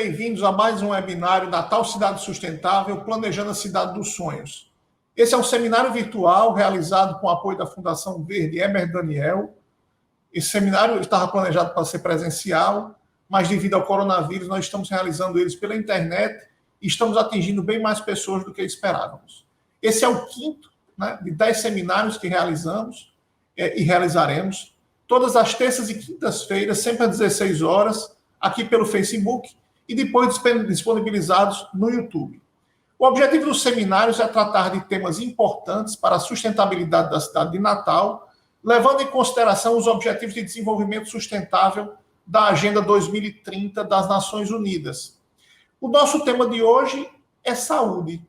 bem-vindos a mais um webinário Natal Cidade Sustentável, Planejando a Cidade dos Sonhos. Esse é um seminário virtual realizado com o apoio da Fundação Verde Emer Daniel. Esse seminário estava planejado para ser presencial, mas devido ao coronavírus nós estamos realizando eles pela internet e estamos atingindo bem mais pessoas do que esperávamos. Esse é o quinto, de 10 seminários que realizamos e realizaremos todas as terças e quintas-feiras, sempre às 16 horas, aqui pelo Facebook e depois disponibilizados no YouTube. O objetivo dos seminários é tratar de temas importantes para a sustentabilidade da cidade de Natal, levando em consideração os Objetivos de Desenvolvimento Sustentável da Agenda 2030 das Nações Unidas. O nosso tema de hoje é saúde.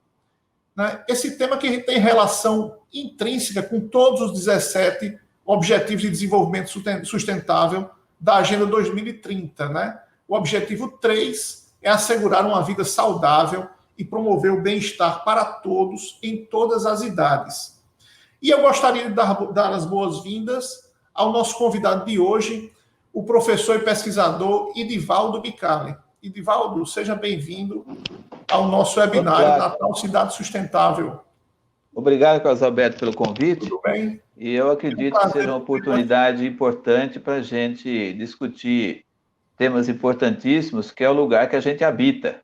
Esse tema que tem relação intrínseca com todos os 17 Objetivos de Desenvolvimento Sustentável da Agenda 2030, O objetivo 3 é assegurar uma vida saudável e promover o bem-estar para todos em todas as idades. E eu gostaria de dar as boas-vindas ao nosso convidado de hoje, o professor e pesquisador Edivaldo Micali. Edivaldo, seja bem-vindo ao nosso webinário Natal Cidade Sustentável. Obrigado, Carlos Alberto, pelo convite. Tudo bem? E eu acredito que seja uma oportunidade importante para a gente discutir temas importantíssimos, que é o lugar que a gente habita,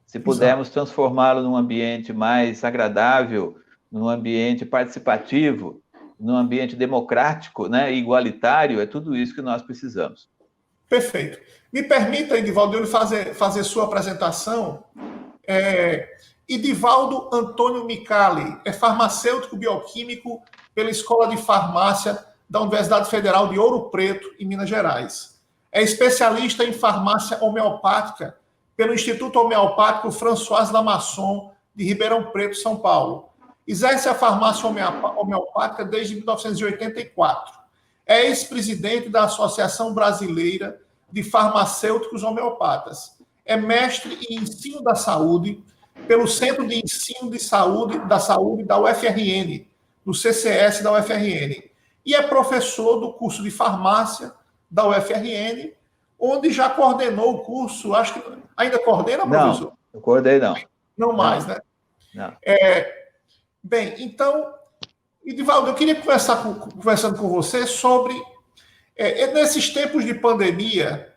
Se pudermos transformá-lo num ambiente mais agradável, num ambiente participativo, num ambiente democrático, igualitário, é tudo isso que nós precisamos. Perfeito. Me permita, Edivaldo, eu fazer sua apresentação. Edivaldo Antônio Micali é farmacêutico bioquímico pela Escola de Farmácia da Universidade Federal de Ouro Preto, em Minas Gerais. É especialista em farmácia homeopática pelo Instituto Homeopático François Lamasson, de Ribeirão Preto, São Paulo. Exerce a farmácia homeopática desde 1984. É ex-presidente da Associação Brasileira de Farmacêuticos Homeopatas. É mestre em Ensino da Saúde pelo Centro de Ensino de Saúde da UFRN, do CCS da UFRN. E é professor do curso de farmácia da UFRN, onde já coordenou o curso, acho que ainda coordena, professor? Não coordenei, não. Não mais, Não. Bem, então, Edivaldo, eu queria conversando com você sobre, nesses tempos de pandemia,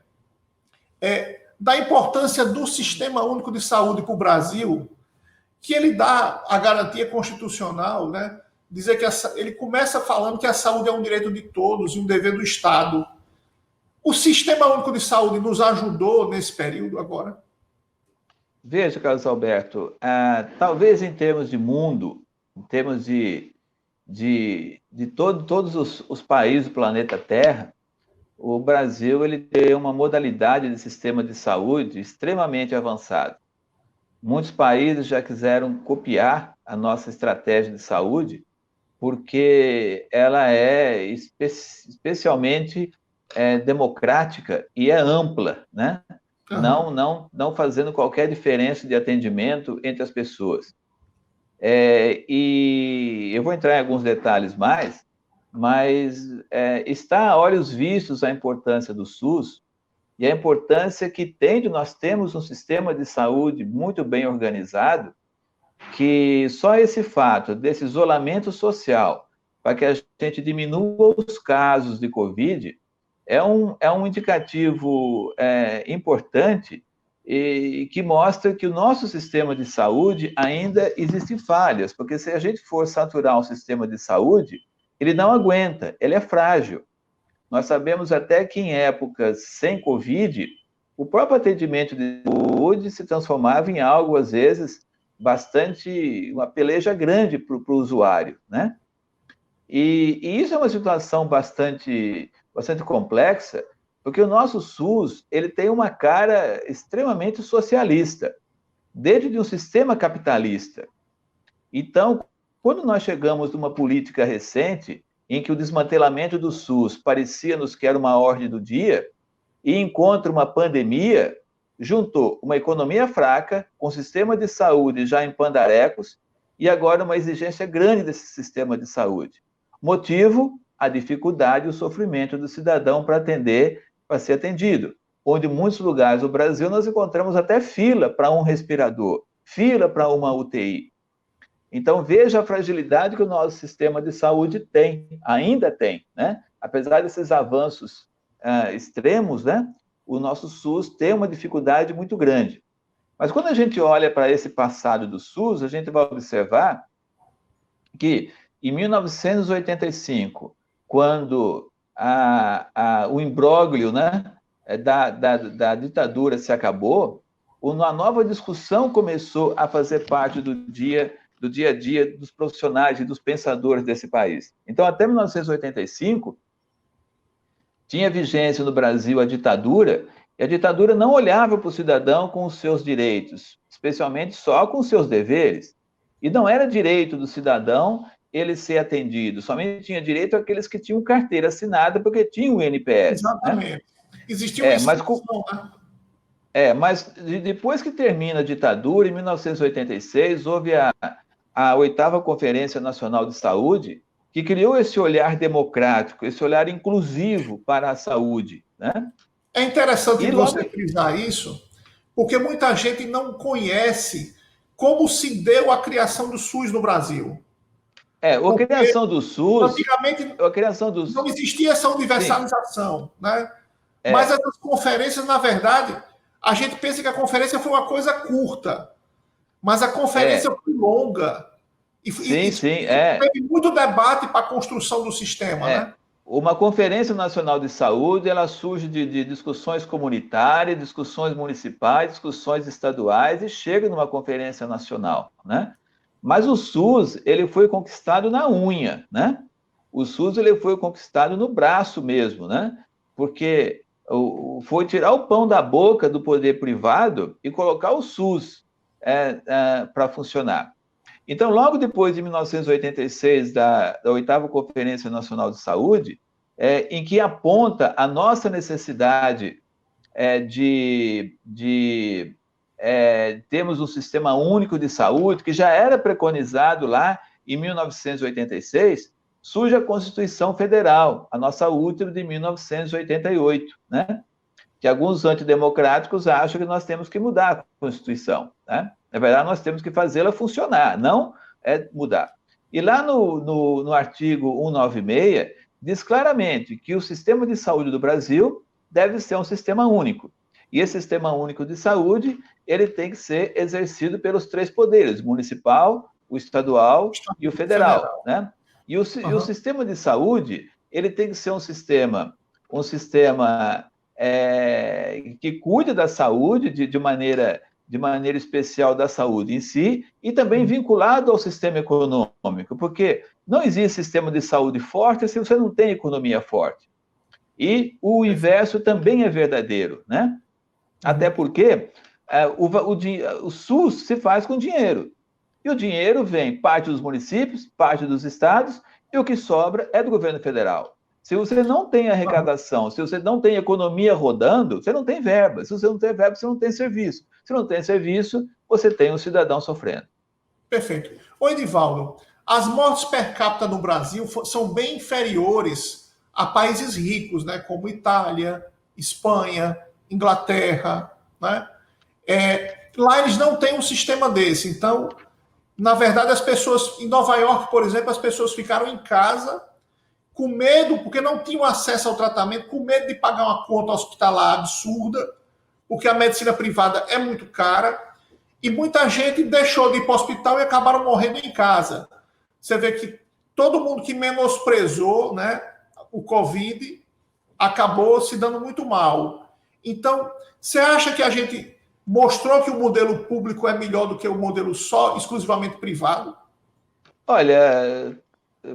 da importância do Sistema Único de Saúde para o Brasil, que ele dá a garantia constitucional, dizer que ele começa falando que a saúde é um direito de todos e um dever do Estado. O Sistema Único de Saúde nos ajudou nesse período agora? Veja, Carlos Alberto, talvez em termos de mundo, em termos de todos os países do planeta Terra, o Brasil ele tem uma modalidade de sistema de saúde extremamente avançado. Muitos países já quiseram copiar a nossa estratégia de saúde, porque ela é especialmente democrática e é ampla, Não fazendo qualquer diferença de atendimento entre as pessoas. E eu vou entrar em alguns detalhes mais, mas está a olhos vistos a importância do SUS e a importância que nós temos um sistema de saúde muito bem organizado, que só esse fato desse isolamento social, para que a gente diminua os casos de Covid, é um indicativo importante e que mostra que o nosso sistema de saúde ainda existem falhas, porque se a gente for saturar o sistema de saúde, ele não aguenta, ele é frágil. Nós sabemos até que em épocas sem Covid, o próprio atendimento de saúde se transformava em algo, às vezes, uma peleja grande para o usuário, E isso é uma situação bastante complexa, porque o nosso SUS ele tem uma cara extremamente socialista, dentro de um sistema capitalista. Então, quando nós chegamos numa política recente, em que o desmantelamento do SUS parecia-nos que era uma ordem do dia, e encontra uma pandemia, juntou uma economia fraca, com sistema de saúde já em pandarecos, e agora uma exigência grande desse sistema de saúde. Motivo, a dificuldade e o sofrimento do cidadão para ser atendido. onde em muitos lugares do Brasil nós encontramos até fila para um respirador, fila para uma UTI. Então, veja a fragilidade que o nosso sistema de saúde tem, ainda tem, né? Apesar desses avanços extremos, né? O nosso SUS tem uma dificuldade muito grande. Mas quando a gente olha para esse passado do SUS, a gente vai observar que em 1985, quando o imbróglio, né, da ditadura se acabou, uma nova discussão começou a fazer parte do dia a dia dos profissionais e dos pensadores desse país. Então, até 1985, tinha vigência no Brasil a ditadura, e a ditadura não olhava para o cidadão com os seus direitos, especialmente só com os seus deveres. E não era direito do cidadão ele ser atendido, somente tinha direito aqueles que tinham carteira assinada, porque tinham o INPS. Exatamente. Né? Existia uma instituição, né? Mas depois que termina a ditadura, em 1986, houve a 8ª Conferência Nacional de Saúde, que criou esse olhar democrático, esse olhar inclusivo para a saúde. Né? É interessante você frisar isso, porque muita gente não conhece como se deu a criação do SUS no Brasil. A criação do SUS... Antigamente não existia essa universalização, né? Mas essas conferências, na verdade, a gente pensa que a conferência foi uma coisa curta, mas a conferência foi longa. E teve muito debate para a construção do sistema, né? Uma Conferência Nacional de Saúde, ela surge de discussões comunitárias, discussões municipais, discussões estaduais e chega numa conferência nacional, né? Mas o SUS, ele foi conquistado na unha, né? O SUS, ele foi conquistado no braço mesmo, né? Porque foi tirar o pão da boca do poder privado e colocar o SUS para funcionar. Então, logo depois de 1986, da 8ª Conferência Nacional de Saúde, em que aponta a nossa necessidade de termos um sistema único de saúde, que já era preconizado lá em 1986, surge a Constituição Federal, a nossa última de 1988, né? Que alguns antidemocráticos acham que nós temos que mudar a Constituição, né? Na verdade, nós temos que fazê-la funcionar, não mudar. E lá no artigo 196, diz claramente que o sistema de saúde do Brasil deve ser um sistema único. E esse sistema único de saúde, ele tem que ser exercido pelos 3 poderes, o municipal, o estadual e o federal, né? E o sistema de saúde, ele tem que ser um sistema que cuide da saúde de maneira especial da saúde em si, e também vinculado ao sistema econômico, porque não existe sistema de saúde forte se você não tem economia forte. E o inverso também é verdadeiro, né? Até porque o SUS se faz com dinheiro. E o dinheiro vem parte dos municípios, parte dos estados, e o que sobra é do governo federal. Se você não tem arrecadação, se você não tem economia rodando, você não tem verba. Se você não tem verba, você não tem serviço. Se não tem serviço, você tem um cidadão sofrendo. Perfeito. Ô, Edivaldo, as mortes per capita no Brasil são bem inferiores a países ricos, né, como Itália, Espanha, Inglaterra, né? Lá eles não têm um sistema desse. Então, na verdade, as pessoas... Em Nova York, por exemplo, as pessoas ficaram em casa com medo, porque não tinham acesso ao tratamento, com medo de pagar uma conta hospitalar absurda, porque a medicina privada é muito cara, e muita gente deixou de ir para o hospital e acabaram morrendo em casa. Você vê que todo mundo que menosprezou, né, o Covid acabou se dando muito mal. Então, você acha que a gente mostrou que o modelo público é melhor do que o modelo só, exclusivamente privado? Olha,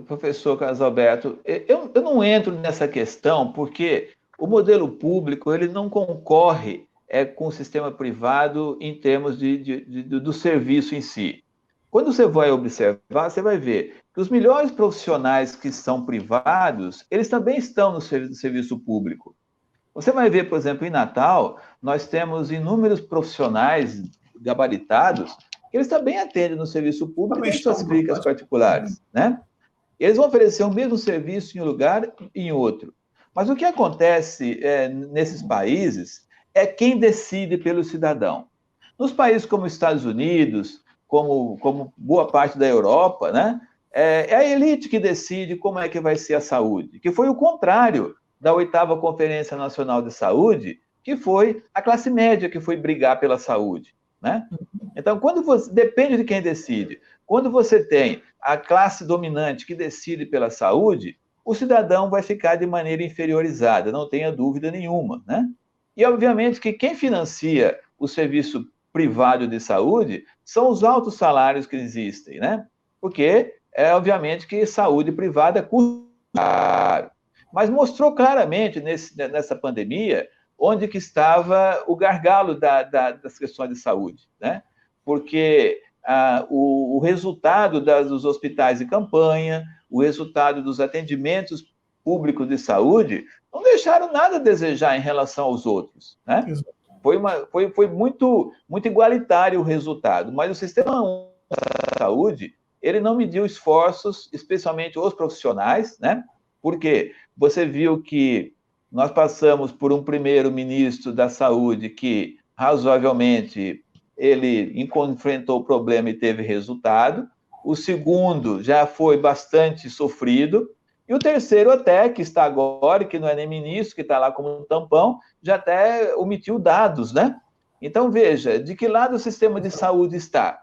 professor Carlos Alberto, eu não entro nessa questão porque o modelo público ele não concorre com o sistema privado em termos do serviço em si. Quando você vai observar, você vai ver que os melhores profissionais que são privados, eles também estão no serviço público. Você vai ver, por exemplo, em Natal, nós temos inúmeros profissionais gabaritados que eles também atendem no serviço público e em suas clínicas particulares, né? Eles vão oferecer o mesmo serviço em um lugar e em outro. Mas o que acontece nesses países é quem decide pelo cidadão. Nos países como os Estados Unidos, como boa parte da Europa, né, é a elite que decide como é que vai ser a saúde, que foi o contrário da 8ª Conferência Nacional de Saúde, que foi a classe média que foi brigar pela saúde, né? Então, depende de quem decide. Quando você tem a classe dominante que decide pela saúde, o cidadão vai ficar de maneira inferiorizada, não tenha dúvida nenhuma, né? E, obviamente, que quem financia o serviço privado de saúde são os altos salários que existem, né? Porque obviamente que saúde privada custa caro. Mas mostrou claramente nessa pandemia onde que estava o gargalo das questões de saúde, né? Porque o resultado dos hospitais de campanha, o resultado dos atendimentos públicos de saúde não deixaram nada a desejar em relação aos outros, né? Foi muito igualitário o resultado, mas o sistema de saúde, ele não mediu esforços, especialmente os profissionais, né? Porque você viu que nós passamos por um primeiro-ministro da saúde que, razoavelmente, ele enfrentou o problema e teve resultado. O segundo já foi bastante sofrido. E o terceiro até, que está agora, que não é nem ministro, que está lá como um tampão, já até omitiu dados, né? Então, veja, de que lado o sistema de saúde está?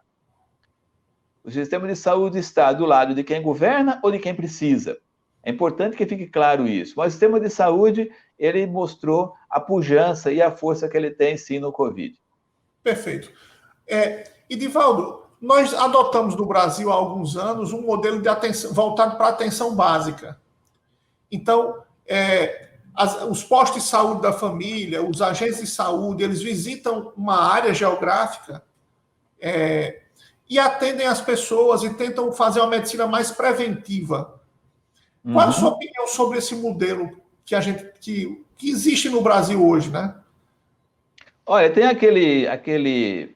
O sistema de saúde está do lado de quem governa ou de quem precisa? É importante que fique claro isso. Mas o sistema de saúde, ele mostrou a pujança e a força que ele tem, sim, no Covid. Perfeito. Edivaldo, nós adotamos no Brasil há alguns anos um modelo de atenção voltado para a atenção básica. Então, os postos de saúde da família, os agentes de saúde, eles visitam uma área geográfica e atendem as pessoas e tentam fazer uma medicina mais preventiva. Qual a sua opinião sobre esse modelo que existe no Brasil hoje, né? Olha, tem aquele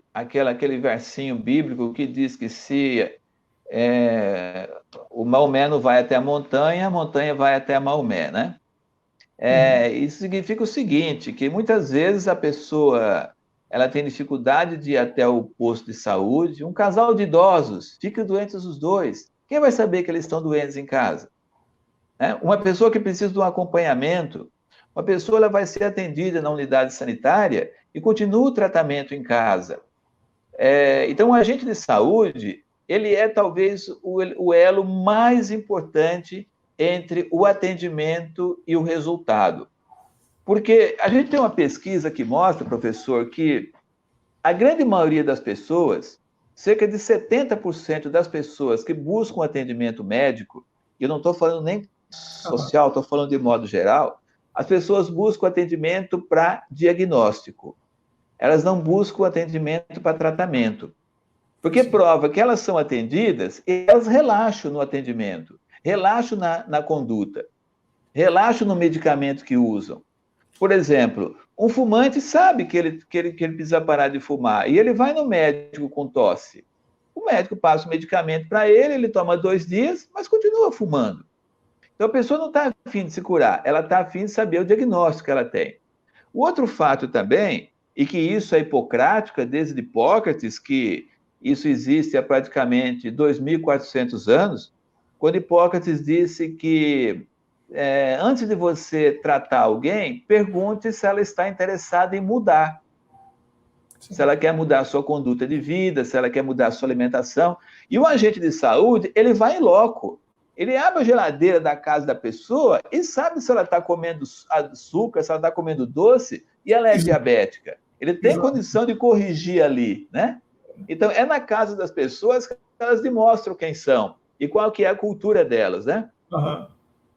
versinho bíblico que diz que se o Maomé não vai até a montanha vai até a Maomé, né? Isso significa o seguinte, que muitas vezes a pessoa ela tem dificuldade de ir até o posto de saúde, um casal de idosos, fica doentes os dois. Quem vai saber que eles estão doentes em casa? Uma pessoa que precisa de um acompanhamento, uma pessoa ela vai ser atendida na unidade sanitária e continua o tratamento em casa. Então, o agente de saúde, ele é talvez o elo mais importante entre o atendimento e o resultado. Porque a gente tem uma pesquisa que mostra, professor, que a grande maioria das pessoas, cerca de 70% das pessoas que buscam atendimento médico, e eu não estou falando nem social, estou falando de modo geral, as pessoas buscam atendimento para diagnóstico. Elas não buscam atendimento para tratamento. Porque prova que elas são atendidas e elas relaxam no atendimento, relaxam na conduta, relaxam no medicamento que usam. Por exemplo, um fumante sabe que ele precisa parar de fumar e ele vai no médico com tosse. O médico passa o medicamento para ele, ele toma 2 dias, mas continua fumando. Então, a pessoa não está afim de se curar, ela está afim de saber o diagnóstico que ela tem. O outro fato também, e que isso é hipocrático, desde Hipócrates, que isso existe há praticamente 2.400 anos, quando Hipócrates disse que antes de você tratar alguém, pergunte se ela está interessada em mudar. Sim. Se ela quer mudar a sua conduta de vida, se ela quer mudar a sua alimentação. E o agente de saúde, ele vai em loco. Ele abre a geladeira da casa da pessoa e sabe se ela está comendo açúcar, se ela está comendo doce e ela é diabética. Ele tem condição de corrigir ali, né? Então, é na casa das pessoas que elas demonstram quem são e qual que é a cultura delas, né? Uhum.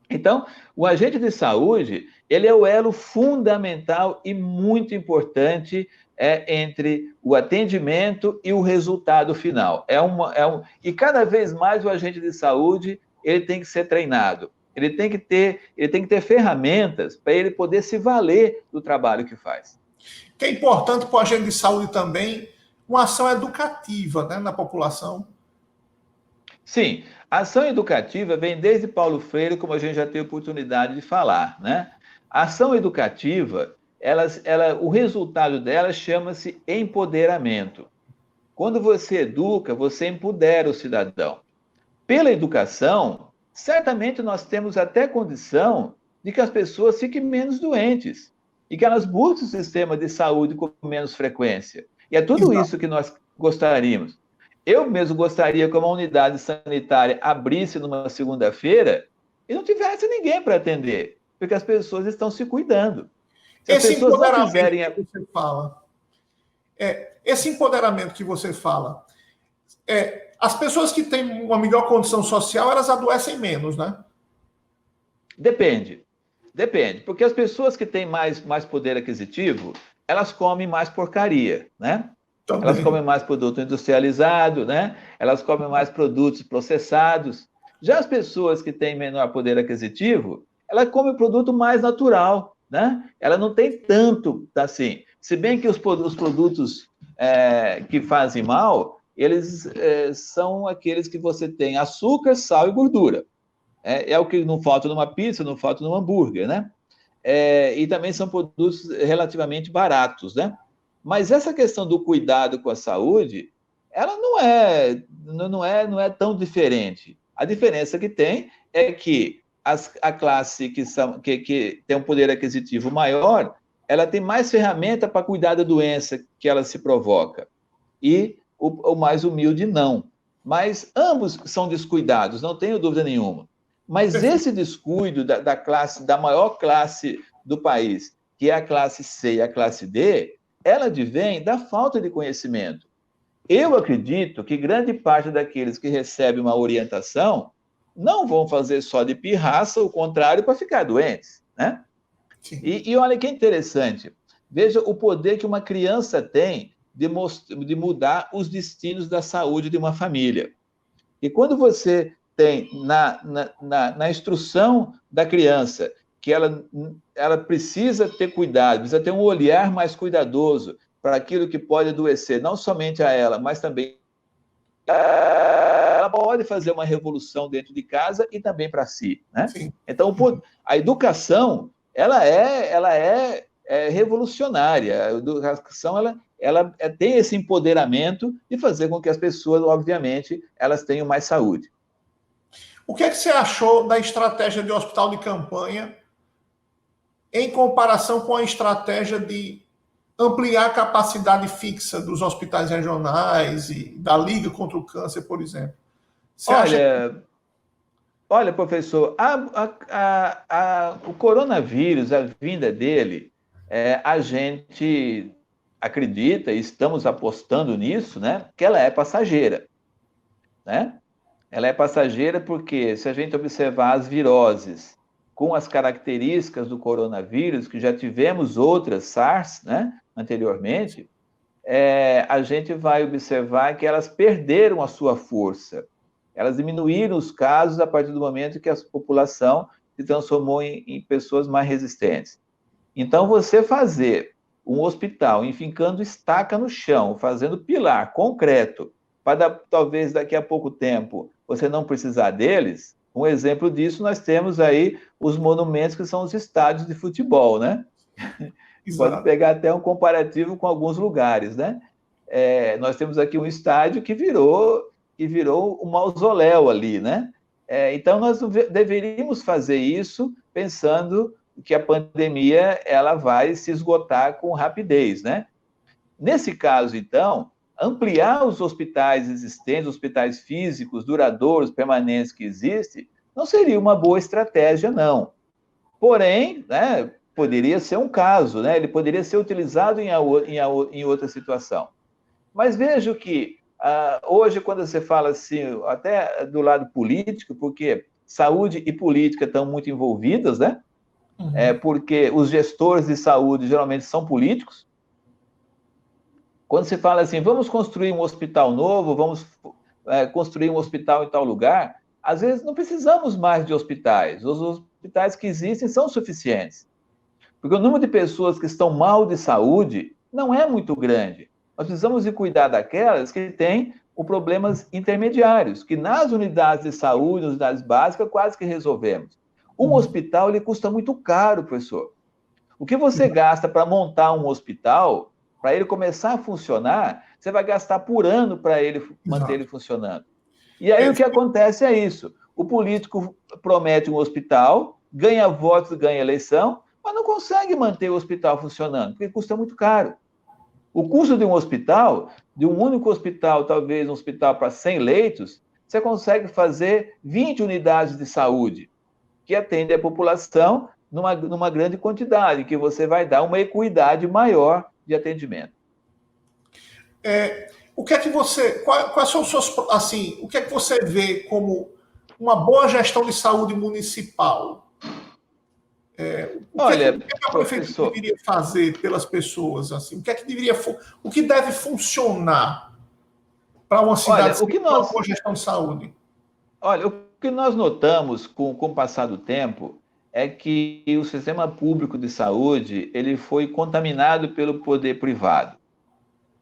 Então, o agente de saúde, ele é o elo fundamental e muito importante entre o atendimento e o resultado final. E cada vez mais o agente de saúde ele tem que ser treinado. Ele tem que ter ferramentas para ele poder se valer do trabalho que faz. Que é importante para o agente de saúde também uma ação educativa, né, na população. Sim, a ação educativa vem desde Paulo Freire, como a gente já teve oportunidade de falar, né? A ação educativa, o resultado dela chama-se empoderamento. Quando você educa, você empodera o cidadão. Pela educação, certamente nós temos até condição de que as pessoas fiquem menos doentes e que elas busquem o sistema de saúde com menos frequência. E é tudo Exato. isso que nós gostaríamos. Eu mesmo gostaria que uma unidade sanitária abrisse numa segunda-feira e não tivesse ninguém para atender, porque as pessoas estão se cuidando. Se as Esse pessoas não empoderamento fizerem... que você fala, esse empoderamento que você fala, as pessoas que têm uma melhor condição social, elas adoecem menos, né? Depende, porque as pessoas que têm mais poder aquisitivo, elas comem mais porcaria, né? Elas Também. comem mais produto industrializado, né? Elas comem mais produtos processados. Já as pessoas que têm menor poder aquisitivo, ela come produto mais natural, né? Ela não tem tanto assim. Se bem que os produtos que fazem mal, eles são aqueles que você tem açúcar, sal e gordura. É o que não falta numa pizza, não falta num hambúrguer, né? E também são produtos relativamente baratos, né? Mas essa questão do cuidado com a saúde, ela não é tão diferente. A diferença que tem é que a classe que tem um poder aquisitivo maior, ela tem mais ferramenta para cuidar da doença que ela se provoca. E o mais humilde não. Mas ambos são descuidados, não tenho dúvida nenhuma. Mas esse descuido da maior classe do país, que é a classe C e a classe D, ela advém da falta de conhecimento. Eu acredito que grande parte daqueles que recebem uma orientação não vão fazer só de pirraça, o contrário, para ficar doentes, né? E olha que interessante, veja o poder que uma criança tem de mudar os destinos da saúde de uma família. E quando você tem na instrução da criança que ela precisa ter cuidado, precisa ter um olhar mais cuidadoso para aquilo que pode adoecer, não somente a ela, mas também ela pode fazer uma revolução dentro de casa e também para si, né? Sim. Então, a educação, ela é revolucionária. A educação, ela tem esse empoderamento de fazer com que as pessoas, obviamente, elas tenham mais saúde. O que é que você achou da estratégia de hospital de campanha em comparação com a estratégia de ampliar a capacidade fixa dos hospitais regionais e da Liga contra o Câncer, por exemplo? Você Olha, professor, o coronavírus, a vinda dele, a gente acredita, e estamos apostando nisso, né, que ela é passageira, né? Ela é passageira porque, se a gente observar as viroses com as características do coronavírus, que já tivemos outras SARS, né, anteriormente, a gente vai observar que elas perderam a sua força. Elas diminuíram os casos a partir do momento que a população se transformou em pessoas mais resistentes. Então, você fazer um hospital enfincando estaca no chão, fazendo pilar concreto, para talvez daqui a pouco tempo você não precisar deles, um exemplo disso nós temos aí os monumentos que são os estádios de futebol, né? Pode pegar até um comparativo com alguns lugares, né? Nós temos aqui um estádio que virou um mausoléu ali, né? Então, nós deveríamos fazer isso pensando que a pandemia ela vai se esgotar com rapidez, né? Nesse caso, então, ampliar os hospitais existentes, hospitais físicos, duradouros, permanentes que existem, não seria uma boa estratégia, não. Porém, né, poderia ser um caso, né? Ele poderia ser utilizado em outra situação. Mas vejo que hoje, quando você fala assim, até do lado político, porque saúde e política estão muito envolvidas, né? Porque os gestores de saúde geralmente são políticos. Quando se fala assim, vamos construir um hospital novo, vamos construir um hospital em tal lugar, às vezes não precisamos mais de hospitais. Os hospitais que existem são suficientes. Porque o número de pessoas que estão mal de saúde não é muito grande. Nós precisamos de cuidar daquelas que têm problemas intermediários, que nas unidades de saúde, nas unidades básicas, quase que resolvemos. Um hospital, ele custa muito caro, professor. O que você gasta para montar um hospital, para ele começar a funcionar, você vai gastar por ano para ele manter ele funcionando. E aí o que acontece é isso. O político promete um hospital, ganha votos, ganha eleição, mas não consegue manter o hospital funcionando, porque custa muito caro. O custo de um hospital, de um único hospital, talvez um hospital para 100 leitos, você consegue fazer 20 unidades de saúde, que atendem a população numa grande quantidade, que você vai dar uma equidade maior de atendimento. O que é que você, quais são os seus, assim, o que é que você vê como uma boa gestão de saúde municipal? Olha, o que é que a prefeitura deveria fazer pelas pessoas? Assim, o que deve funcionar para uma cidade com uma boa gestão de saúde? Olha, o que nós notamos com o passar do tempo é que o sistema público de saúde ele foi contaminado pelo poder privado.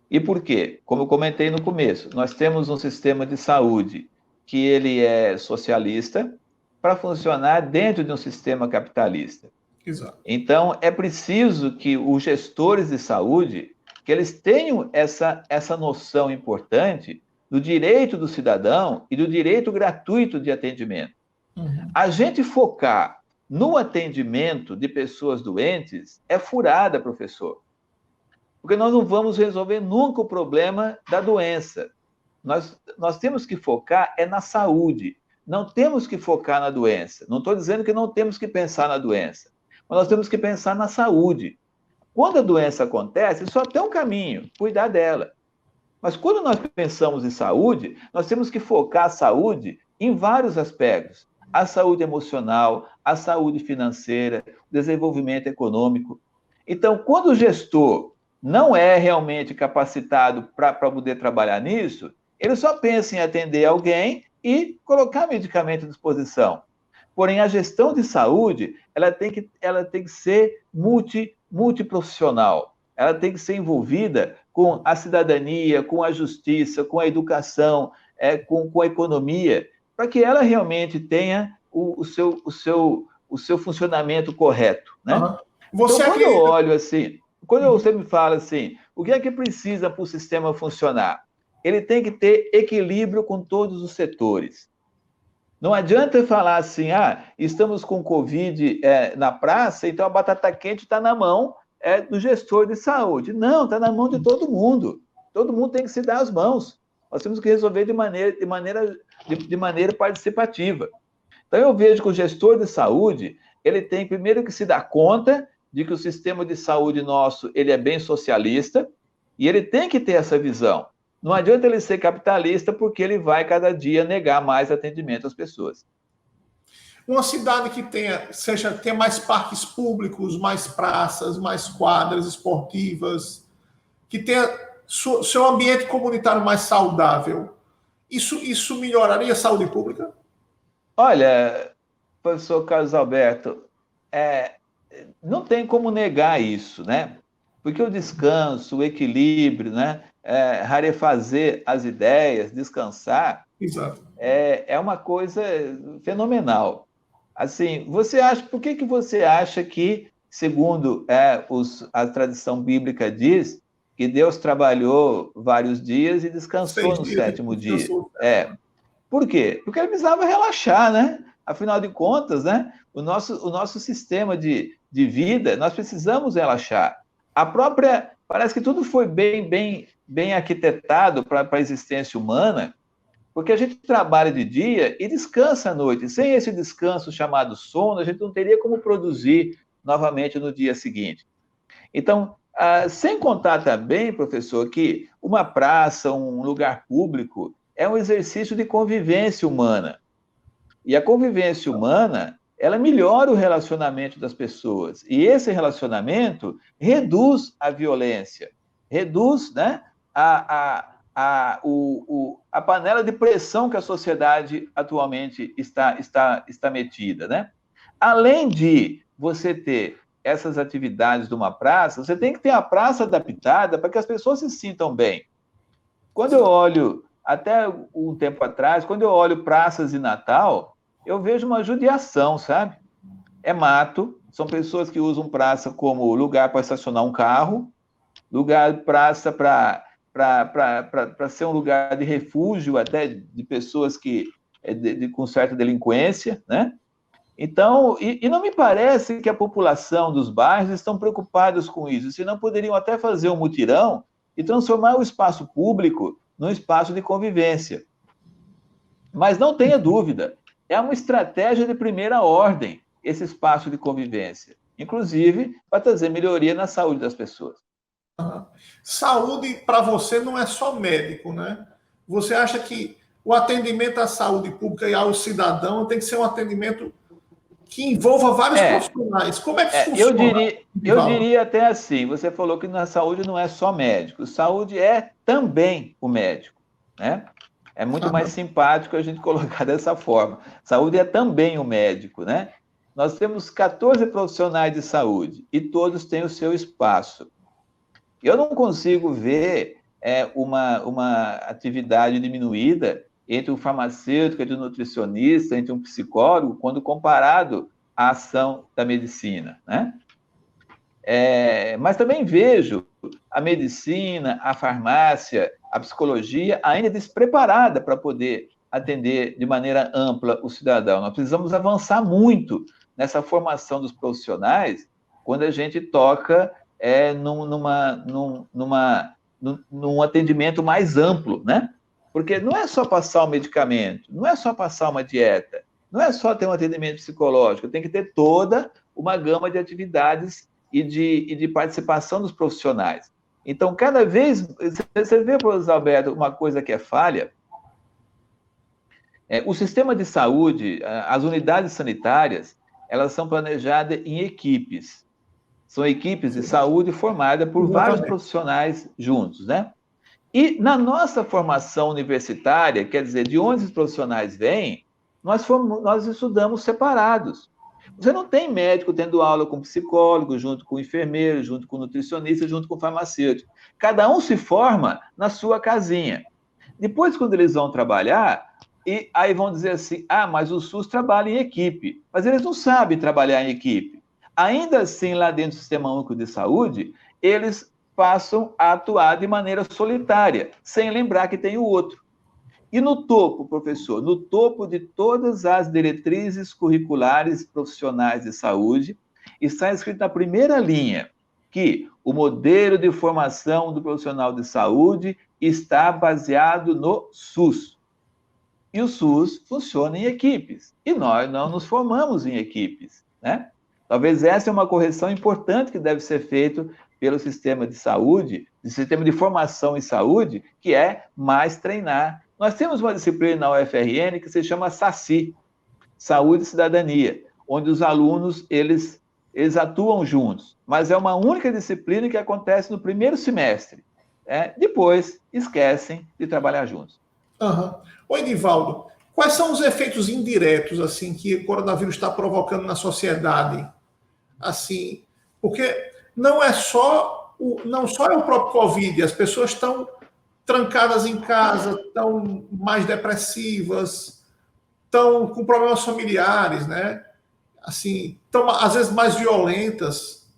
E por quê? Como eu comentei no começo, nós temos um sistema de saúde que ele é socialista para funcionar dentro de um sistema capitalista. Exato. Então, é preciso que os gestores de saúde que eles tenham essa noção importante do direito do cidadão e do direito gratuito de atendimento. Uhum. A gente focar no atendimento de pessoas doentes é furada, professor. Porque nós não vamos resolver nunca o problema da doença. Nós temos que focar na saúde. Não temos que focar na doença. Não estou dizendo que não temos que pensar na doença. Mas nós temos que pensar na saúde. Quando a doença acontece, só tem um caminho, cuidar dela. Mas quando nós pensamos em saúde, nós temos que focar a saúde em vários aspectos. A saúde emocional, a saúde financeira, o desenvolvimento econômico. Então, quando o gestor não é realmente capacitado para poder trabalhar nisso, ele só pensa em atender alguém e colocar medicamento à disposição. Porém, a gestão de saúde, ela tem que ser multiprofissional. Ela tem que ser envolvida com a cidadania, com a justiça, com a educação, com a economia, para que ela realmente tenha o seu funcionamento correto. Né? Uhum. Então, quando eu olho assim, quando você me fala assim, o que é que precisa para o sistema funcionar? Ele tem que ter equilíbrio com todos os setores. Não adianta falar assim, estamos com Covid na praça, então a batata quente está na mão do gestor de saúde. Não, está na mão de todo mundo. Todo mundo tem que se dar as mãos. Nós temos que resolver de maneira participativa. Então, eu vejo que o gestor de saúde, ele tem primeiro que se dar conta de que o sistema de saúde nosso ele é bem socialista e ele tem que ter essa visão. Não adianta ele ser capitalista porque ele vai cada dia negar mais atendimento às pessoas. Uma cidade que tenha mais parques públicos, mais praças, mais quadras esportivas, que tenha seu ambiente comunitário mais saudável, isso melhoraria a saúde pública? Olha, professor Carlos Alberto, não tem como negar isso, né? Porque o descanso, o equilíbrio, né? Rarefazer as ideias, descansar, exato, é uma coisa fenomenal. Assim, por que você acha que, segundo a tradição bíblica diz, que Deus trabalhou vários dias e descansou no sétimo dia? Por quê? Porque ele precisava relaxar, né? Afinal de contas, né? O nosso sistema de vida, nós precisamos relaxar. Parece que tudo foi bem arquitetado para a existência humana, porque a gente trabalha de dia e descansa à noite. Sem esse descanso chamado sono, a gente não teria como produzir novamente no dia seguinte. Então, sem contar também, professor, que uma praça, um lugar público, é um exercício de convivência humana. E a convivência humana, ela melhora o relacionamento das pessoas. E esse relacionamento reduz a violência, reduz, né, a panela de pressão que a sociedade atualmente está metida, né? Além de você ter essas atividades de uma praça, você tem que ter a praça adaptada para que as pessoas se sintam bem. Quando eu olho, até um tempo atrás, quando eu olho praças de Natal, eu vejo uma judiação, sabe? É mato, são pessoas que usam praça como lugar para estacionar um carro, lugar praça para ser um lugar de refúgio até de pessoas que com certa delinquência, né? Então, e não me parece que a população dos bairros estão preocupados com isso, senão poderiam até fazer um mutirão e transformar o espaço público num espaço de convivência. Mas não tenha dúvida, é uma estratégia de primeira ordem esse espaço de convivência, inclusive para trazer melhoria na saúde das pessoas. Saúde, para você, não é só médico, né? Você acha que o atendimento à saúde pública e ao cidadão tem que ser um atendimento que envolva vários profissionais. Como é que funciona? Eu diria até assim, você falou que na saúde não é só médico, saúde é também o médico, né? É muito mais simpático a gente colocar dessa forma. Saúde é também o médico, né? Nós temos 14 profissionais de saúde e todos têm o seu espaço. Eu não consigo ver uma atividade diminuída entre um farmacêutico, entre um nutricionista, entre um psicólogo, quando comparado à ação da medicina, né? Mas também vejo a medicina, a farmácia, a psicologia ainda despreparada para poder atender de maneira ampla o cidadão. Nós precisamos avançar muito nessa formação dos profissionais quando a gente toca num atendimento mais amplo, né? Porque não é só passar o medicamento, não é só passar uma dieta, não é só ter um atendimento psicológico, tem que ter toda uma gama de atividades e de participação dos profissionais. Então, cada vez... Você vê, professor Alberto, uma coisa que é falha. O sistema de saúde, as unidades sanitárias, elas são planejadas em equipes. São equipes de saúde formadas por vários profissionais juntos, né? E na nossa formação universitária, quer dizer, de onde os profissionais vêm, nós estudamos separados. Você não tem médico tendo aula com psicólogo, junto com enfermeiro, junto com nutricionista, junto com farmacêutico. Cada um se forma na sua casinha. Depois, quando eles vão trabalhar, e aí vão dizer assim, mas o SUS trabalha em equipe. Mas eles não sabem trabalhar em equipe. Ainda assim, lá dentro do Sistema Único de Saúde, eles passam a atuar de maneira solitária, sem lembrar que tem o outro. E no topo, professor, no topo de todas as diretrizes curriculares profissionais de saúde, está escrito na primeira linha que o modelo de formação do profissional de saúde está baseado no SUS. E o SUS funciona em equipes. E nós não nos formamos em equipes, né? Talvez essa é uma correção importante que deve ser feita pelo sistema de saúde, o sistema de formação em saúde, que é mais treinar. Nós temos uma disciplina na UFRN que se chama SACI, Saúde e Cidadania, onde os alunos, eles atuam juntos, mas é uma única disciplina que acontece no primeiro semestre. Depois, esquecem de trabalhar juntos. Oi, Edivaldo, quais são os efeitos indiretos assim que o coronavírus está provocando na sociedade? Assim, porque não só é o próprio Covid, as pessoas estão trancadas em casa, estão mais depressivas, estão com problemas familiares, né? Assim, estão às vezes mais violentas.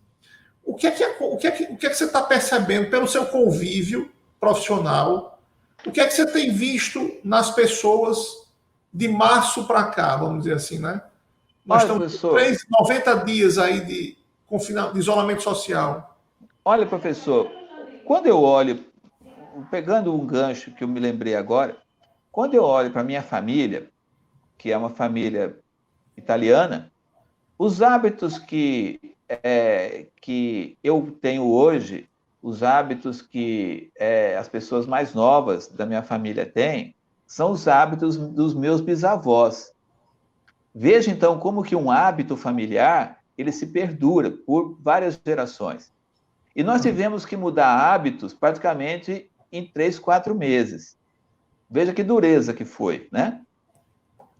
O que é que você está percebendo pelo seu convívio profissional? O que é que você tem visto nas pessoas de março para cá, vamos dizer assim, né? Nós estamos com 90 dias aí de isolamento social. Olha, professor, quando eu olho, pegando um gancho que eu me lembrei agora, quando eu olho para a minha família, que é uma família italiana, os hábitos que eu tenho hoje, os hábitos que as pessoas mais novas da minha família têm, são os hábitos dos meus bisavós. Veja, então, como que um hábito familiar, ele se perdura por várias gerações. E nós tivemos que mudar hábitos praticamente em 3, 4 meses. Veja que dureza que foi, né?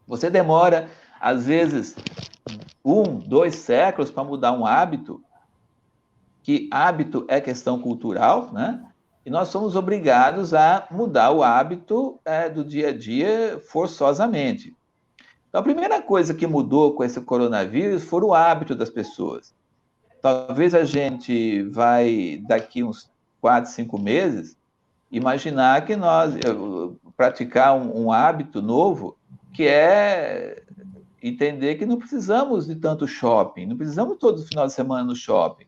Você demora, às vezes, 1, 2 séculos para mudar um hábito, que hábito é questão cultural, né? E nós somos obrigados a mudar o hábito do dia a dia forçosamente. Então, a primeira coisa que mudou com esse coronavírus foi o hábito das pessoas. Talvez a gente vai, daqui uns 4, 5 meses, imaginar que nós praticar um hábito novo, que é entender que não precisamos de tanto shopping, não precisamos todo final de semana no shopping.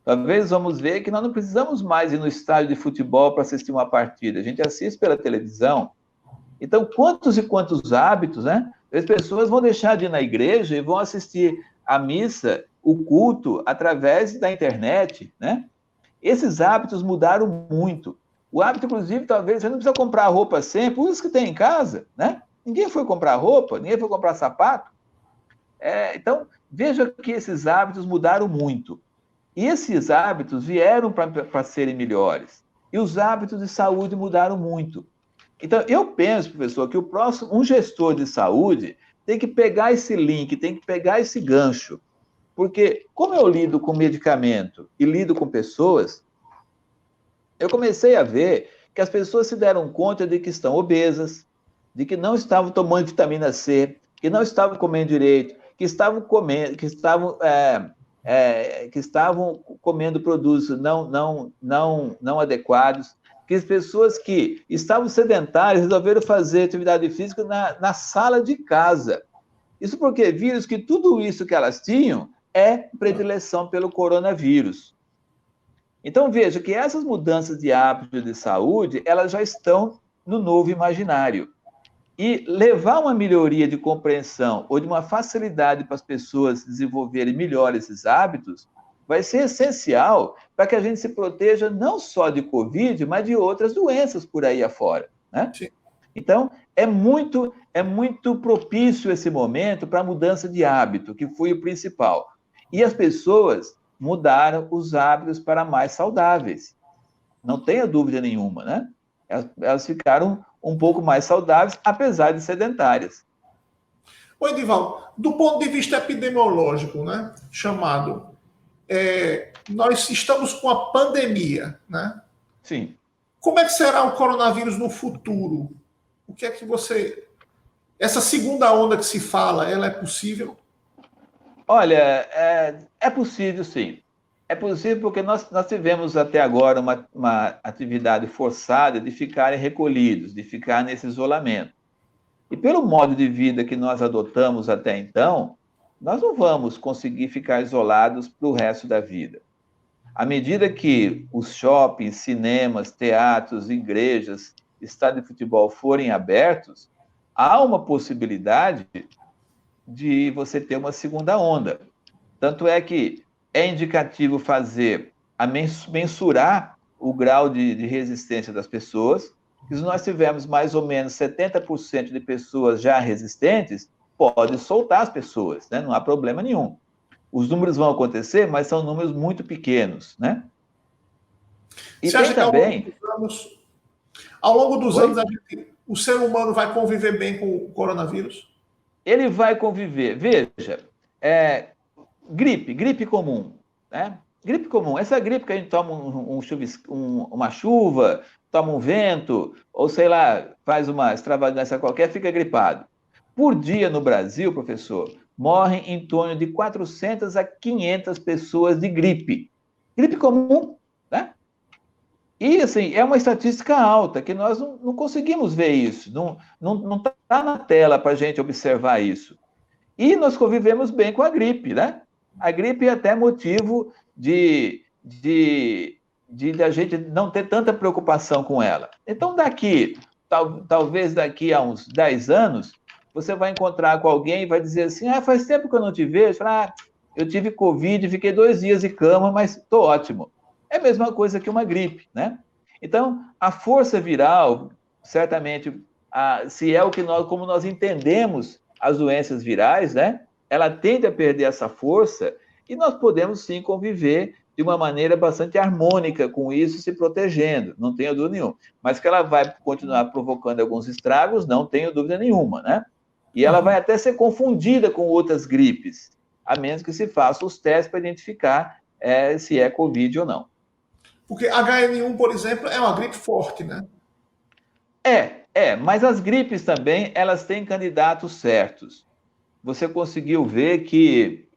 Talvez vamos ver que nós não precisamos mais ir no estádio de futebol para assistir uma partida, a gente assiste pela televisão. Então, quantos e quantos hábitos, né? As pessoas vão deixar de ir na igreja e vão assistir a missa, o culto, através da internet, né? Esses hábitos mudaram muito. O hábito, inclusive, talvez você não precisa comprar roupa sempre, usa os que tem em casa, né? Ninguém foi comprar roupa, ninguém foi comprar sapato. Então, veja que esses hábitos mudaram muito. E esses hábitos vieram para serem melhores. E os hábitos de saúde mudaram muito. Então, eu penso, professor, que um gestor de saúde tem que pegar esse link, tem que pegar esse gancho. Porque, como eu lido com medicamento e lido com pessoas, eu comecei a ver que as pessoas se deram conta de que estão obesas, de que não estavam tomando vitamina C, que não estavam comendo direito, que estavam comendo produtos não adequados, que as pessoas que estavam sedentárias resolveram fazer atividade física na sala de casa. Isso porque viram que tudo isso que elas tinham é predileção pelo coronavírus. Então, veja que essas mudanças de hábito de saúde, elas já estão no novo imaginário. E levar uma melhoria de compreensão ou de uma facilidade para as pessoas desenvolverem melhor esses hábitos vai ser essencial para que a gente se proteja não só de Covid, mas de outras doenças por aí afora, né? Então, é muito propício esse momento para a mudança de hábito, que foi o principal. E as pessoas mudaram os hábitos para mais saudáveis. Não tenha dúvida nenhuma, né? Elas ficaram um pouco mais saudáveis, apesar de sedentárias. Oi, Edivaldo, do ponto de vista epidemiológico, né, nós estamos com a pandemia, né? Sim. Como é que será o coronavírus no futuro? O que é que você... Essa segunda onda que se fala, ela é possível? Olha, é possível, sim. É possível porque nós tivemos até agora uma atividade forçada de ficarem recolhidos, de ficar nesse isolamento. E pelo modo de vida que nós adotamos até então, nós não vamos conseguir ficar isolados para o resto da vida. À medida que os shoppings, cinemas, teatros, igrejas, estádios de futebol forem abertos, há uma possibilidade de você ter uma segunda onda. Tanto é que é indicativo mensurar o grau de resistência das pessoas, que se nós tivermos mais ou menos 70% de pessoas já resistentes, pode soltar as pessoas, né? Não há problema nenhum. Os números vão acontecer, mas são números muito pequenos, né? E você acha também... que ao longo dos anos o ser humano vai conviver bem com o coronavírus? Ele vai conviver. Veja, gripe comum, né? Gripe comum, essa gripe que a gente toma uma chuva, toma um vento, ou sei lá, faz uma extravagância qualquer, fica gripado. Por dia no Brasil, professor, morrem em torno de 400 a 500 pessoas de gripe. Gripe comum, né? E, assim, é uma estatística alta, que nós não conseguimos ver isso, não está na tela para a gente observar isso. E nós convivemos bem com a gripe, né? A gripe é até motivo de a gente não ter tanta preocupação com ela. Então, talvez daqui a uns 10 anos, você vai encontrar com alguém e vai dizer assim, faz tempo que eu não te vejo. Fala, eu tive Covid, fiquei 2 dias de cama, mas estou ótimo. É a mesma coisa que uma gripe, né? Então, a força viral, certamente, se é como nós entendemos as doenças virais, né? Ela tende a perder essa força e nós podemos, sim, conviver de uma maneira bastante harmônica com isso, se protegendo, não tenho dúvida nenhuma. Mas que ela vai continuar provocando alguns estragos, não tenho dúvida nenhuma, né? E ela vai até ser confundida com outras gripes, a menos que se façam os testes para identificar se é Covid ou não. Porque HN1, por exemplo, é uma gripe forte, né? Mas as gripes também, elas têm candidatos certos. Você conseguiu ver que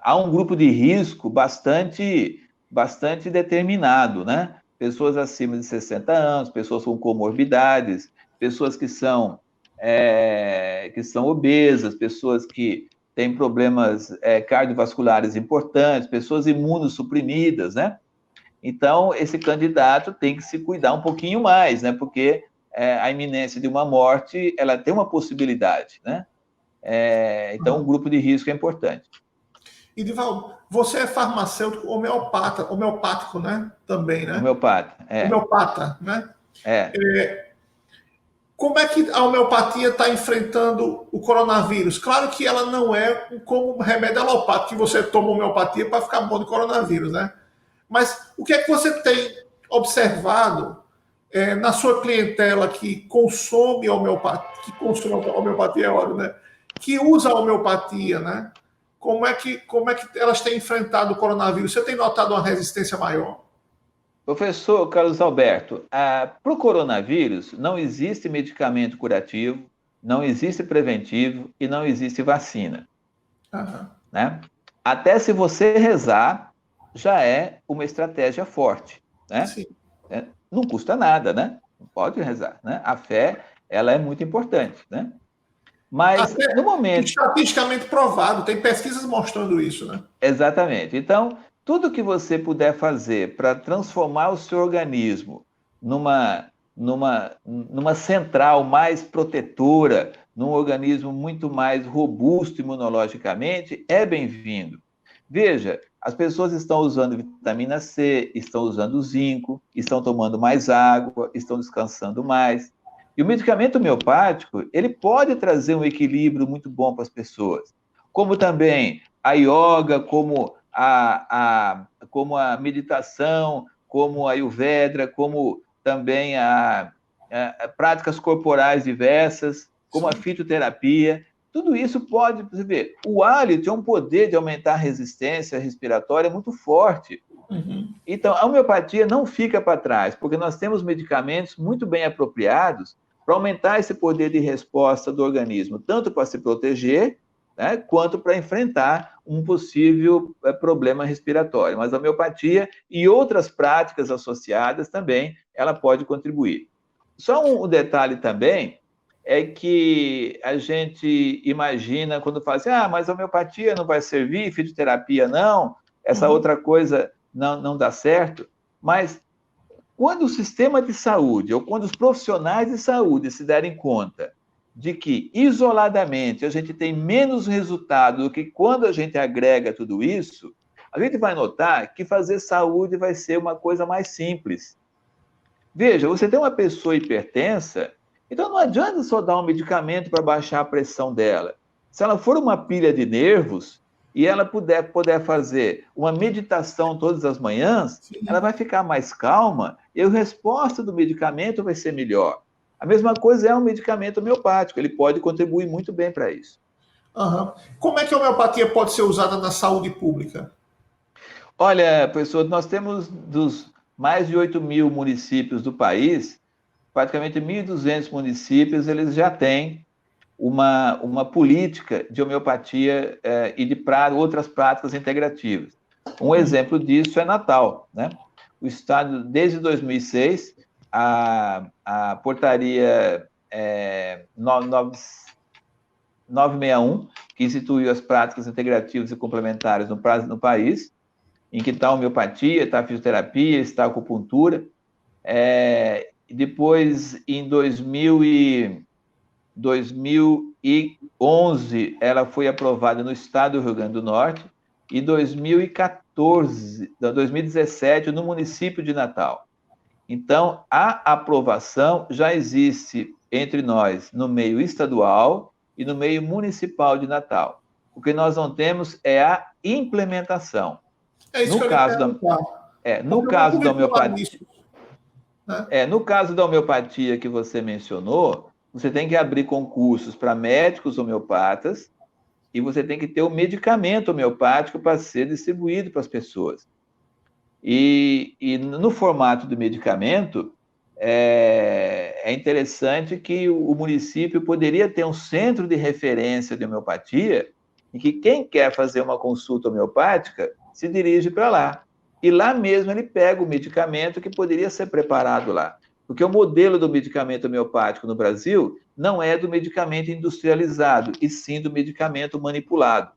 há um grupo de risco bastante determinado, né? Pessoas acima de 60 anos, pessoas com comorbidades, pessoas que são obesas, pessoas que têm problemas cardiovasculares importantes, pessoas imunossuprimidas, né? Então, esse candidato tem que se cuidar um pouquinho mais, né? Porque a iminência de uma morte, ela tem uma possibilidade, né? Então, o grupo de risco é importante. E, Divaldo, você é farmacêutico homeopático, né? Também, né? Homeopata, Homeopata, né? Como é que a homeopatia está enfrentando o coronavírus? Claro que ela não é como remédio alopático, que você toma homeopatia para ficar bom de coronavírus, né? Mas o que é que você tem observado na sua clientela que consome homeopatia, é óbvio, né? Que usa a homeopatia, né? Como é que elas têm enfrentado o coronavírus? Você tem notado uma resistência maior? Professor Carlos Alberto, para o coronavírus não existe medicamento curativo, não existe preventivo e não existe vacina. Uhum. Né? Até se você rezar, já é uma estratégia forte. Né? Sim. Não custa nada, né? Não pode rezar. Né? A fé, ela é muito importante. Né? Mas, Até no momento... estatisticamente provado, tem pesquisas mostrando isso, né? Exatamente. Então, tudo que você puder fazer para transformar o seu organismo numa central mais protetora, num organismo muito mais robusto imunologicamente, é bem-vindo. Veja, as pessoas estão usando vitamina C, estão usando zinco, estão tomando mais água, estão descansando mais. E o medicamento homeopático, ele pode trazer um equilíbrio muito bom para as pessoas. Como também a yoga, como a meditação, como a ayurveda, como também a práticas corporais diversas, como a fitoterapia. Tudo isso pode, você vê, o alho tem um poder de aumentar a resistência respiratória muito forte. Uhum. Então, a homeopatia não fica para trás, porque nós temos medicamentos muito bem apropriados para aumentar esse poder de resposta do organismo, tanto para se proteger, né, quanto para enfrentar um possível problema respiratório. Mas a homeopatia e outras práticas associadas também, ela pode contribuir. Só um detalhe também é que a gente imagina quando fala assim, mas a homeopatia não vai servir, fitoterapia não, essa outra coisa não dá certo, mas quando o sistema de saúde ou quando os profissionais de saúde se derem conta de que, isoladamente, a gente tem menos resultado do que quando a gente agrega tudo isso, a gente vai notar que fazer saúde vai ser uma coisa mais simples. Veja, você tem uma pessoa hipertensa, então não adianta só dar um medicamento para baixar a pressão dela. Se ela for uma pilha de nervos e ela puder fazer uma meditação todas as manhãs, Sim. Ela vai ficar mais calma e a resposta do medicamento vai ser melhor. A mesma coisa é um medicamento homeopático, ele pode contribuir muito bem para isso. Uhum. Como é que a homeopatia pode ser usada na saúde pública? Olha, professor, nós temos dos mais de 8.000 municípios do país, praticamente 1.200 municípios, eles já têm uma política de homeopatia e de outras práticas integrativas. Um exemplo disso é Natal, né? O Estado, desde 2006, a portaria 961, que instituiu as práticas integrativas e complementares no país, em que está a homeopatia, está a fisioterapia, está a acupuntura. Depois, em 2011, ela foi aprovada no estado do Rio Grande do Norte, e 2017, no município de Natal. Então, a aprovação já existe entre nós no meio estadual e no meio municipal de Natal. O que nós não temos é a implementação. É isso no que eu ia perguntar. No caso da homeopatia, nisso, né? no caso da homeopatia que você mencionou, você tem que abrir concursos para médicos homeopatas e você tem que ter o medicamento homeopático para ser distribuído para as pessoas. E no formato do medicamento, é interessante que o município poderia ter um centro de referência de homeopatia, em que quem quer fazer uma consulta homeopática se dirige para lá. E lá mesmo ele pega o medicamento que poderia ser preparado lá. Porque o modelo do medicamento homeopático no Brasil não é do medicamento industrializado, e sim do medicamento manipulado.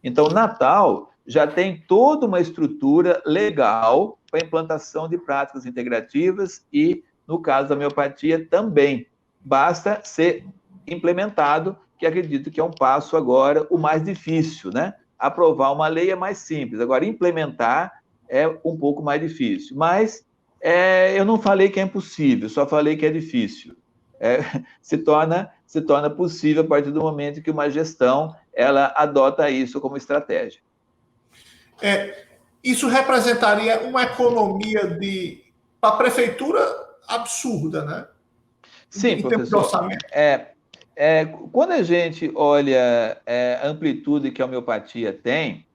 Então, Natal já tem toda uma estrutura legal para a implantação de práticas integrativas e, no caso da homeopatia, também. Basta ser implementado, que acredito que é um passo agora o mais difícil, né? Aprovar uma lei é mais simples, agora implementar é um pouco mais difícil. Mas eu não falei que é impossível, só falei que é difícil. Se torna possível a partir do momento que uma gestão ela adota isso como estratégia. Isso representaria uma economia para a prefeitura absurda, né? Sim, professor. Quando a gente olha a amplitude que a homeopatia tem,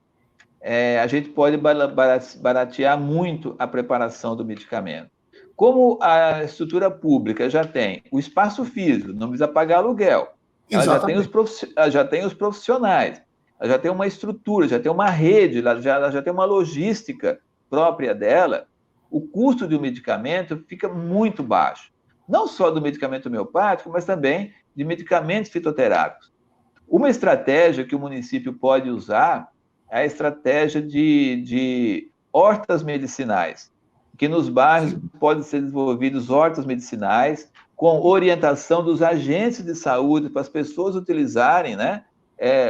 a gente pode baratear muito a preparação do medicamento. Como a estrutura pública já tem o espaço físico, não precisa pagar aluguel, ela já tem os profissionais, ela já tem uma estrutura, já tem uma rede, ela já tem uma logística própria dela, o custo do medicamento fica muito baixo. Não só do medicamento homeopático, mas também de medicamentos fitoterápicos. Uma estratégia que o município pode usar é a estratégia de hortas medicinais, que nos bairros podem ser desenvolvidos hortas medicinais com orientação dos agentes de saúde para as pessoas utilizarem, né?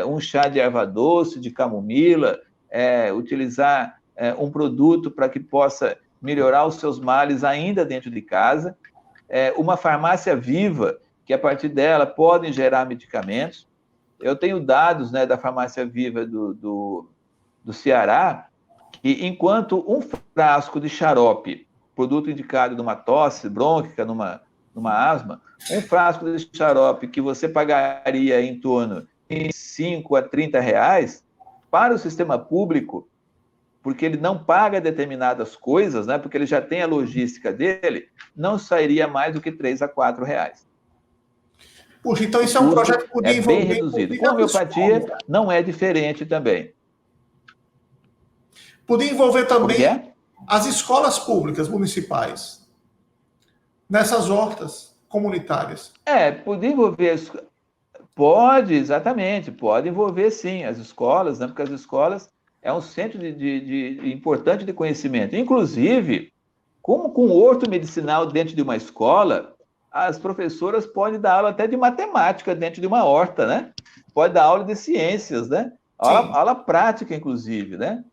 Um chá de erva doce, de camomila, utilizar um produto para que possa melhorar os seus males ainda dentro de casa, uma farmácia viva, que a partir dela podem gerar medicamentos. Eu tenho dados, né, da farmácia viva do Ceará, que enquanto um frasco de xarope, produto indicado numa tosse brônquica, numa asma, um frasco de xarope que você pagaria em torno de 5 a 30 reais, para o sistema público, porque ele não paga determinadas coisas, né, porque ele já tem a logística dele, não sairia mais do que 3 a 4 reais. Puxa, então isso é um projeto que podia envolver... bem reduzido. Com a homeopatia, não é diferente também. Podia envolver também as escolas públicas municipais nessas hortas comunitárias. Podia envolver... Pode, exatamente, pode envolver sim as escolas, né, porque as escolas é um centro importante de conhecimento. Inclusive, como com o horto medicinal dentro de uma escola, as professoras podem dar aula até de matemática dentro de uma horta, né? Pode dar aula de ciências, né? Aula prática, inclusive, né?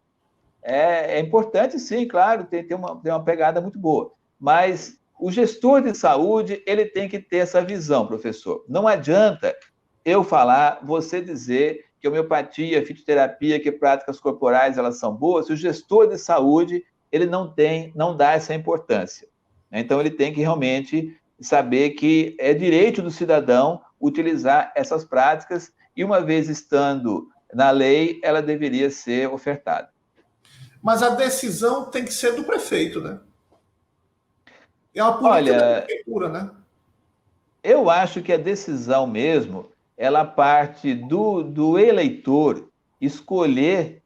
É importante, sim, claro, tem uma pegada muito boa. Mas o gestor de saúde, ele tem que ter essa visão, professor. Não adianta eu falar, você dizer que homeopatia, fitoterapia, que práticas corporais, elas são boas, se o gestor de saúde, ele não dá essa importância. Então, ele tem que realmente saber que é direito do cidadão utilizar essas práticas e, uma vez estando na lei, ela deveria ser ofertada. Mas a decisão tem que ser do prefeito, né? É uma política da prefeitura, né? Eu acho que a decisão mesmo, ela parte do eleitor escolher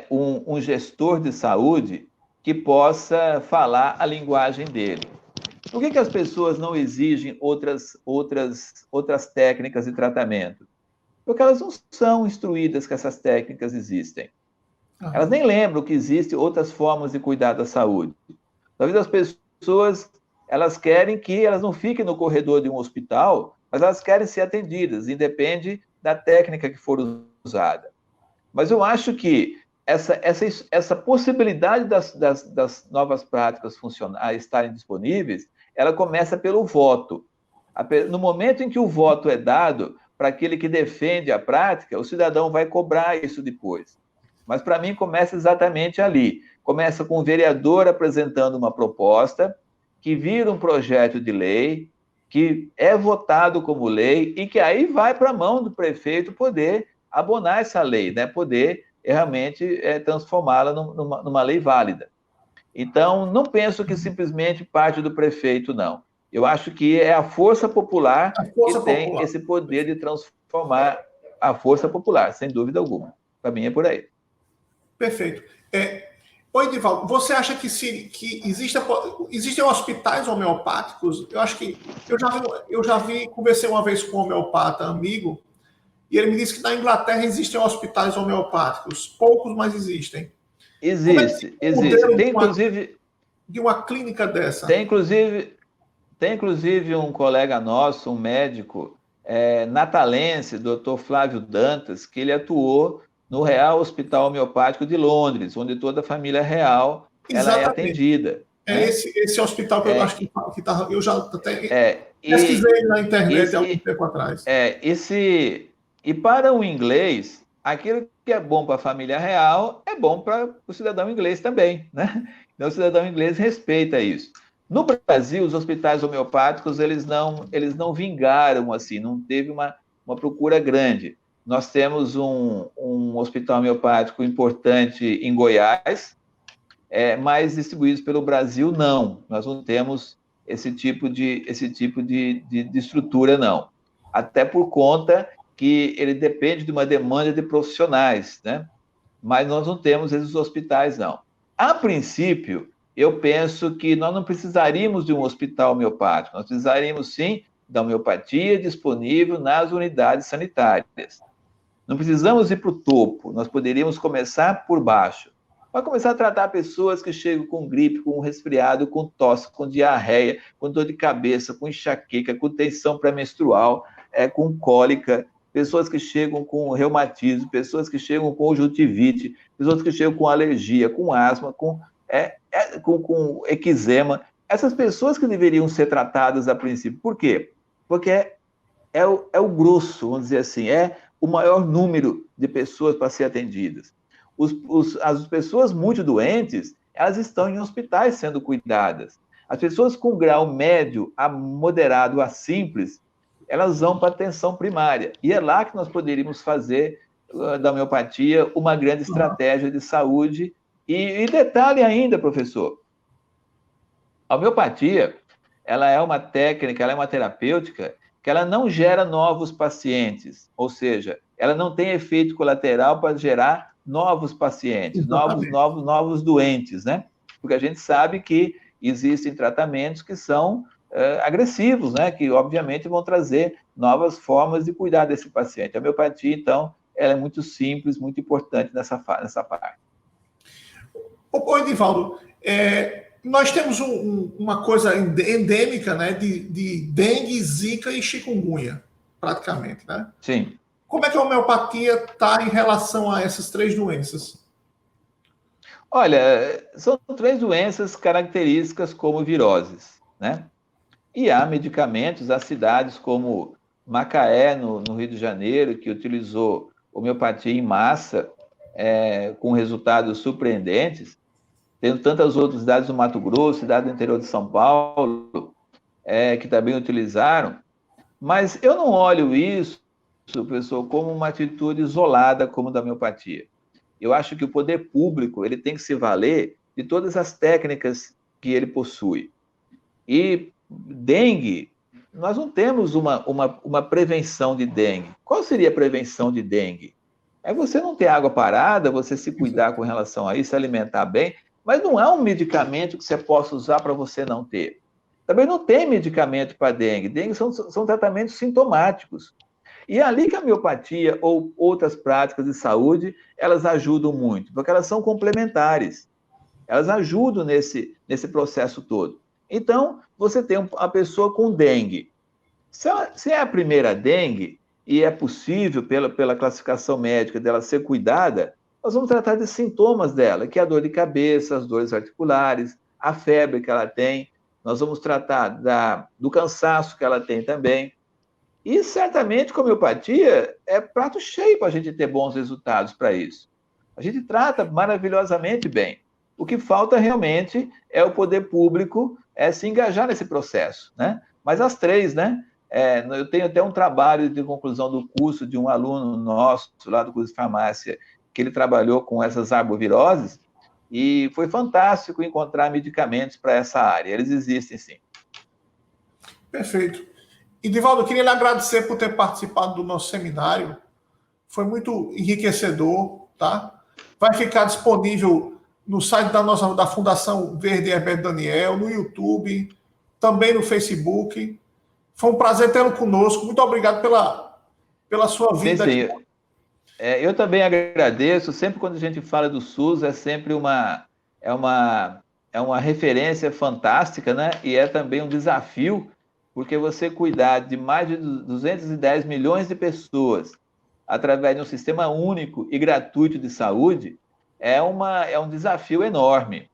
um gestor de saúde que possa falar a linguagem dele. Por que as pessoas não exigem outras técnicas de tratamento? Porque elas não são instruídas que essas técnicas existem. Elas nem lembram que existem outras formas de cuidar da saúde. Talvez as pessoas, elas querem que elas não fiquem no corredor de um hospital, mas elas querem ser atendidas, independe da técnica que for usada. Mas eu acho que essa possibilidade das novas práticas estarem disponíveis, ela começa pelo voto. No momento em que o voto é dado para aquele que defende a prática, o cidadão vai cobrar isso depois. Mas, para mim, começa exatamente ali. Começa com o vereador apresentando uma proposta, que vira um projeto de lei, que é votado como lei, e que aí vai para a mão do prefeito poder abonar essa lei, né? Poder realmente transformá-la numa lei válida. Então, não penso que simplesmente parte do prefeito, não. Eu acho que é a força popular A força que tem popular. esse poder de transformar a força popular, sem dúvida alguma. Para mim é por aí. Perfeito. Oi, Edivaldo, você acha que existem hospitais homeopáticos? Eu acho que eu já vi, conversei uma vez com um homeopata amigo, e ele me disse que na Inglaterra existem hospitais homeopáticos, poucos, mas existem. Como é que Existe, é o existe. modelo Tem inclusive, de uma clínica dessa? tem inclusive, tem inclusive um colega nosso, um médico natalense, Dr. Flávio Dantas, que ele atuou no Real Hospital Homeopático de Londres, onde toda a família real ela é Exatamente. atendida, É né? esse hospital que eu acho É, que tá, eu já até e, pesquisei na internet há algum esse, tempo atrás. e para o inglês, aquilo que é bom para a família real é bom para o cidadão inglês também, né? Então, o cidadão inglês respeita isso. No Brasil, os hospitais homeopáticos, eles não vingaram, assim, não teve uma procura grande. Nós temos um hospital homeopático importante em Goiás, mas distribuídos pelo Brasil, não. Nós não temos esse tipo de estrutura, não. Até por conta que ele depende de uma demanda de profissionais, né? Mas nós não temos esses hospitais, não. A princípio, eu penso que nós não precisaríamos de um hospital homeopático, nós precisaríamos, sim, da homeopatia disponível nas unidades sanitárias. Não precisamos ir para o topo, nós poderíamos começar por baixo. Vai começar a tratar pessoas que chegam com gripe, com resfriado, com tosse, com diarreia, com dor de cabeça, com enxaqueca, com tensão pré-menstrual, com cólica, pessoas que chegam com reumatismo, pessoas que chegam com conjuntivite, pessoas que chegam com alergia, com asma, com eczema. Essas pessoas que deveriam ser tratadas a princípio. Por quê? Porque é o grosso, vamos dizer assim, é o maior número de pessoas para ser atendidas. As pessoas muito doentes, elas estão em hospitais sendo cuidadas. As pessoas com grau médio a moderado a simples, elas vão para a atenção primária. E é lá que nós poderíamos fazer da homeopatia uma grande estratégia de saúde. E detalhe ainda, professor, a homeopatia, ela é uma técnica, ela é uma terapêutica que ela não gera novos pacientes, ou seja, ela não tem efeito colateral para gerar novos pacientes, novos, Exatamente. novos, novos doentes, né? Porque a gente sabe que existem tratamentos que são agressivos, né? Que obviamente vão trazer novas formas de cuidar desse paciente. A homeopatia, então, ela é muito simples, muito importante nessa parte. Ô, Edivaldo, nós temos uma coisa endêmica, né, de dengue, zika e chikungunya, praticamente, né? Sim. Como é que a homeopatia está em relação a essas três doenças? Olha, são três doenças características como viroses, né? E há medicamentos, há cidades como Macaé, no Rio de Janeiro, que utilizou homeopatia em massa, com resultados surpreendentes. Tem tantas outras cidades do Mato Grosso, cidade do interior de São Paulo, que também utilizaram. Mas eu não olho isso, professor, como uma atitude isolada como da homeopatia. Eu acho que o poder público ele tem que se valer de todas as técnicas que ele possui. E dengue, nós não temos uma prevenção de dengue. Qual seria a prevenção de dengue? É você não ter água parada, você se cuidar com relação a isso, se alimentar bem, mas não é um medicamento que você possa usar para você não ter. Também não tem medicamento para dengue. Dengue são tratamentos sintomáticos. E é ali que a miopatia ou outras práticas de saúde, elas ajudam muito, porque elas são complementares. Elas ajudam nesse processo todo. Então, você tem a pessoa com dengue. Se é a primeira dengue, e é possível, pela classificação médica dela ser cuidada, nós vamos tratar de sintomas dela, que é a dor de cabeça, as dores articulares, a febre que ela tem, nós vamos tratar do cansaço que ela tem também. E certamente com a homeopatia é prato cheio para a gente ter bons resultados para isso. A gente trata maravilhosamente bem. O que falta realmente é o poder público se engajar nesse processo, né? Mas as três, né? Eu tenho até um trabalho de conclusão do curso de um aluno nosso lá do curso de farmácia, que ele trabalhou com essas arboviroses, E foi fantástico encontrar medicamentos para essa área. Eles existem, sim. Perfeito. E, Divaldo, eu queria lhe agradecer por ter participado do nosso seminário. Foi muito enriquecedor, tá? Vai ficar disponível no site da Fundação Verde Herbert Daniel, no YouTube, também no Facebook. Foi um prazer tê-lo conosco. Muito obrigado pela sua vida aqui. Eu também agradeço. Sempre quando a gente fala do SUS, é sempre uma referência fantástica, né? E é também um desafio, porque você cuidar de mais de 210 milhões de pessoas através de um sistema único e gratuito de saúde é um desafio enorme.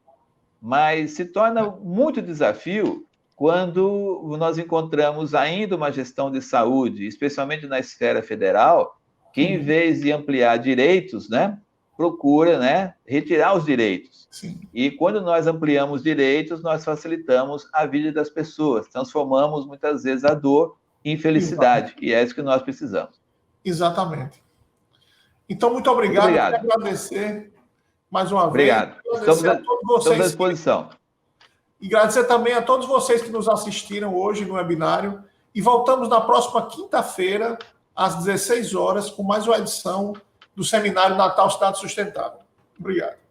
Mas se torna muito desafio quando nós encontramos ainda uma gestão de saúde, especialmente na esfera federal, que em vez de ampliar direitos, né, procura, né, retirar os direitos. Sim. E quando nós ampliamos direitos, nós facilitamos a vida das pessoas, transformamos muitas vezes a dor em felicidade, e é isso que nós precisamos. Exatamente. Então, muito obrigado. Muito obrigado. Eu quero agradecer mais uma Obrigado. vez. Estamos à disposição. E agradecer também a todos vocês que nos assistiram hoje no webinário. E voltamos na próxima quinta-feira, às 16 horas, com mais uma edição do Seminário Natal Cidade Sustentável. Obrigado.